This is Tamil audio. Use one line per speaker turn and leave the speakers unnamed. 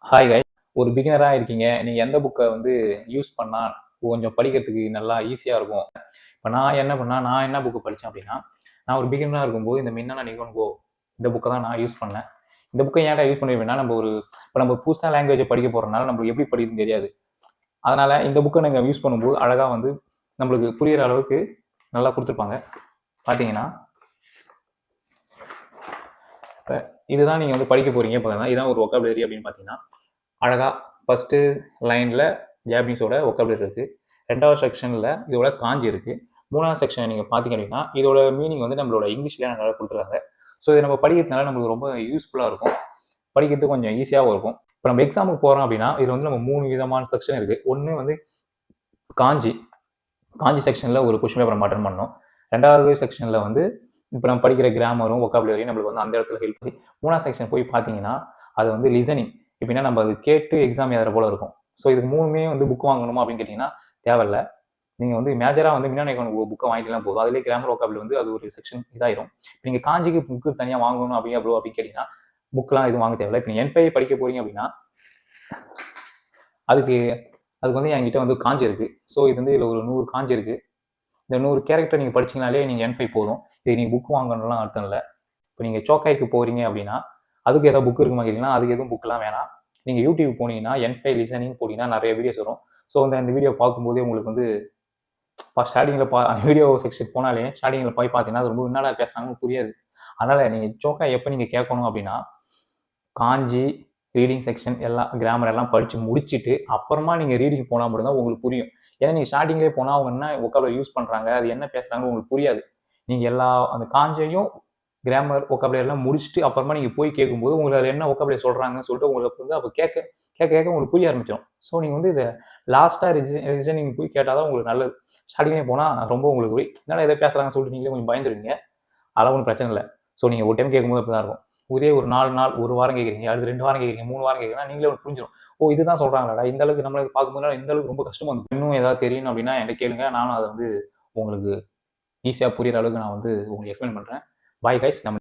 Hi guys. ஒரு பிகினரா இருக்கீங்க. நீங்க எந்த புக்க வந்து யூஸ் பண்ணா கொஞ்சம் படிக்கிறதுக்கு நல்லா ஈஸியா இருக்கும். இப்ப நான் என்ன புக் படிச்சேன் அப்படின்னா, நான் ஒரு பிகினரா இருக்கும்போது இந்த மின்னண நிகோன் கோ இந்த புக்க தான் நான் யூஸ் பண்ணேன். இந்த புக்க ஏன்டா யூஸ் பண்ணிருவேன்னா, நம்ம புதுசா லாங்குவேஜ படிக்க போறனால நம்மளுக்கு எப்படி படிக்கிறதுன்னு தெரியாது. அதனால இந்த புக்க நீங்க யூஸ் பண்ணும்போது அழகா வந்து நம்மளுக்கு புரியிற அளவுக்கு நல்லா குடுத்துருப்பாங்க. பார்த்தீங்கன்னா, இப்ப இதுதான் நீங்க வந்து படிக்க போறீங்க. இதான் ஒரு வொக்காபுலரி அப்படின்னு பார்த்தீங்கன்னா, அழகா ஃபர்ஸ்ட் லைன்ல ஜாப்பனீஸோட வொக்காபுலரி இருக்கு. 2வது செக்ஷன்ல இதோட காஞ்சி இருக்கு. 3வது செக்ஷன் நீங்க பார்த்தீங்க அப்படின்னா, இதோட மீனிங் வந்து நம்மளோட இங்கிலீஷ்லயே நல்லா குடுத்துருக்காங்க. ஸோ இத நம்ம படிக்கிறதுனால நம்மளுக்கு ரொம்ப யூஸ்ஃபுல்லா இருக்கும். படிக்கிறதுக்கு கொஞ்சம் ஈஸியாவும் இருக்கும். இப்ப நம்ம எக்ஸாமுக்கு போறோம் அப்படின்னா, இதுல வந்து நம்ம 3 விதமான செக்ஷன் இருக்கு. ஒண்ணு வந்து காஞ்சி. காஞ்சி செக்ஷன்ல ஒரு கொஸ்டின் பேப்பர் நம்ம அட்டெண்ட் பண்ணணும். 2வது செக்ஷன்ல வந்து இப்ப நம்ம படிக்கிற கிராமரும், வொக்காபுலரியும் நம்மளுக்கு வந்து அந்த இடத்துல ஹெல்ப் பண்ணி 3வது செக்ஷன் போய் பார்த்தீங்கன்னா, அது வந்து லிசனிங். எப்படின்னா நம்ம அது கேட்டு எக்ஸாம் எழுதுற போல இருக்கும். ஸோ இதுக்கு 3மே வந்து புக் வாங்கணுமா அப்படின்னு கேட்டீங்கன்னா, தேவையில்ல. நீங்க வந்து மேஜரா வந்து மின்னணு புக்க வாங்கிட்டீங்கன்னா போதும். அதிலேயே கிராமர், வொக்காபுலரி வந்து அது ஒரு செக்ஷன் இதாயிரும். இப்ப நீங்க காஞ்சிக்கு புக்கு தனியா வாங்கணும் அப்படிங்க ப்ரோ அப்படின்னு கேட்டீங்கன்னா, புக்லாம் எதுவும் வாங்க தேவையில்ல. இப்ப நீங்க N5 படிக்க போறீங்க அப்படின்னா, அதுக்கு அதுக்கு வந்து என்கிட்ட வந்து காஞ்சி இருக்கு. ஸோ இது வந்து இதுல ஒரு 100 காஞ்சி இருக்கு. இந்த 100 கேரக்டர் நீங்க படிச்சீங்கனாலே நீங்க N5 போதும். இது நீங்க புக் வாங்கணும்லாம் அர்த்தம் இல்ல. இப்போ நீங்க சோக்காய்க்கு போறீங்க அப்படின்னா, அதுக்கு ஏதாவது புக் இருக்குமா கேட்டீங்கன்னா, அதுக்கு எதுவும் புக்லாம் வேணாம். நீங்க யூடியூப் போனீங்கன்னா, N5 லிசனிங் போட்டீங்கன்னா நெறைய வீடியோஸ் வரும். ஸோ இந்த வீடியோ பார்க்கும்போதே உங்களுக்கு வந்து ஸ்டார்டிங்ல வீடியோ செக்ஷன் போனாலே ஸ்டார்டிங்ல போய் பார்த்தீங்கன்னா, அது ரொம்ப என்னடா பேசுறாங்கன்னு புரியாது. அதனால நீங்க சோக்கா எப்ப நீங்க கேட்கணும் அப்படின்னா, காஞ்சி, ரீடிங் செக்ஷன் எல்லாம் கிராமர் எல்லாம் படிச்சு முடிச்சுட்டு, அப்புறமா நீங்க ரீடிங் போனா மட்டும் தான் உங்களுக்கு புரியும். ஏன்னா நீங்க ஸ்டார்டிங்லயே போனா அவங்க என்ன வொக்காபுலரி யூஸ் பண்றாங்க, அது என்ன பேசுறாங்கன்னு உங்களுக்கு புரியாது. நீங்க எல்லா அந்த காஞ்சையும் கிராமர், வொக்காபுலரி எல்லாம் முடிச்சுட்டு அப்புறமா நீங்க போய் கேட்கும்போது, உங்களுக்கு அதுல என்ன வொக்காபுலரி சொல்றாங்கன்னு சொல்லிட்டு உங்களுக்கு வந்து அப்ப கேட்க கேட்க கேட்க உங்களுக்கு புரிய ஆரம்பிச்சிடும். ஸோ நீங்க வந்து இத லாஸ்ட்டா ரிசனிங் போய் கேட்டா தான் உங்களுக்கு நல்லது. ஸ்டார்டிங்லயே போனா ரொம்ப உங்களுக்கு என்னடா இத பேசுறாங்கன்னு சொல்லிட்டு நீங்களே கொஞ்சம் பயந்துருவீங்க. அதெல்லாம் ஒண்ணும் பிரச்சனை இல்ல. ஸோ நீங்க ஒரு டைம் கேட்கும்போது அப்படிதான் இருக்கும். ஒரே ஒரு 4 நாள், 1 வாரம் கேட்குறீங்க, அடுத்து 2 வாரம் கேட்குறீங்க, 3 வாரம் கேட்குறீங்கன்னா நீங்களே உங்களுக்கு புரிஞ்சிடும். ஓ! இதுதான் சொல்றாங்களாடா. இந்த அளவுக்கு நம்மளுக்கு பார்க்கும்போது இந்த அளவுக்கு ரொம்ப கஷ்டமா இருந்தது. இன்னும் ஏதாவது தெரியணும் அப்படின்னா என்ட்ட கேளுங்க. நானும் அத வந்து உங்களுக்கு ஈஸியா புரியிற அளவுக்கு நான் வந்து உங்களுக்கு எக்ஸ்பிளைன் பண்றேன். Bye guys. நம்ம